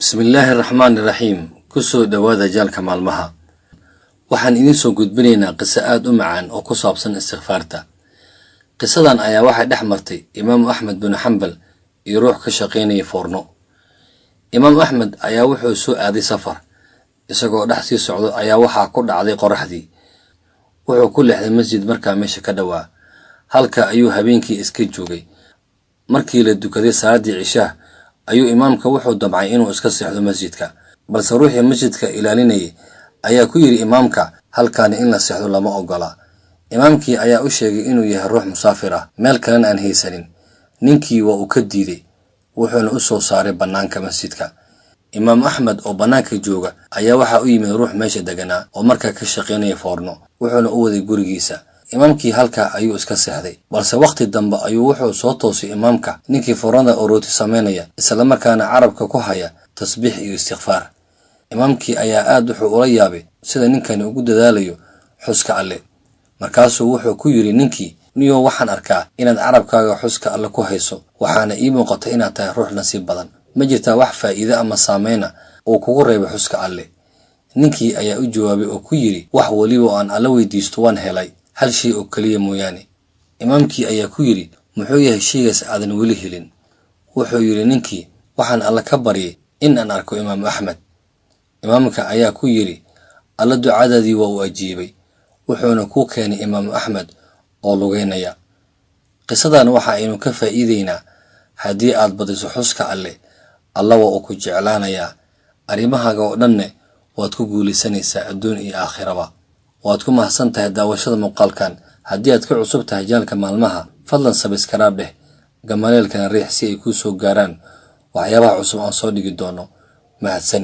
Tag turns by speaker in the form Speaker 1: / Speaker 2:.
Speaker 1: Bismillahirrahmanirrahiim. Kusoo dhawaada jaalka maalmaha. Waxaan idin soo gudbinaynaa qiso aad u macaan oo ku saabsan istighfaarta. Qisadan ayaa waxay dhex martay Imaam Ahmed bin Hanbal iyo ruux ka shaqeynaya foorno. Imaam Ahmed ayaa wuxuu soo aaday safar. Isagoo dhex sii socdo ayaa waxaa ku dhacday qoraxdii. Wuxuu ku leexday masjid markaa meesha ka dhawaa. Halka ayuu habeenkii iska joogay. Markii la dukaday salaadii cishaa ayuu imaamka wuxuu damcay inuu iska seexdo masjidka, balse ruuxii masjidka ilaalinayay ayaa ku yiri imaamka halkaan in la seexdo lama ogola. Imaamkii ayaa u sheegay inuu yahay ruux musaafir ah, meel kalena aan haysanin. Ninkii waa uu ka diiday, wuxuuna u soo saaray banaanka masjidka. Imaam Ahmed oo banaanka jooga ayaa waxa u yimid ruux meesha deganaa oo markaa ka shaqeynaya foorno, wuxuuna u waday gurigiisa. Imaamkii halka ayuu iska seexday, balse waqti dambe ayuu wuxuu soo toosay imaamka ninkii foornada oo rooti sameynaya, isla markaana carabka ku haya tasbiix iyo istighfaar. Imaamkii ayaa aad wuxuu ula yaabay sida ninkani ugu dadaalayo xuska Alle. Markaasuu wuxuu ku yiri ninkii, niyo waxaan arkaa inaad carabkaaga xuska Alle ku hayso, waxaana ii muuqata inaad tahay ruux nasiib badan. Ma jirtaa wax faa'iido ama saameyna oo kugu reebay xuska Alle? Ninkii ayaa u jawaabay oo ku yiri, wax waliba oo aan Alle weydiisto waan helay, hal shay oo kaliya mooyaane. Imaamkii ayaa ku yiri, muxuu yahay shaygaas aadan weli helin? Wuxuu yiri ninkii, waxaan Alle ka baryay in aan arko Imaam Ahmed. Imaamka ayaa ku yiri, Alle ducadaadii waa uu ajiibay, wuxuuna ku keenay Imaam Ahmed oo lugeynaya. Qisadan waxa aynu ka faa'iideynaa haddii aad badiso xuska Alle, Alle waa uu ku jeclaanayaa. Arrimahaaga oo dhanne waad ku guulaysanaysaa adduun iyo aakhiraba. waad ku mahadsantahay daawashada muuqaalkan. Haddii aad ka cusub tahay jaalka maalmaha, fadlan subscribe dheh, gamaleelkana riix si ay kuu soo gaaraan waxyaabaha cusub aan soo dhigi doono. Mahadsanid.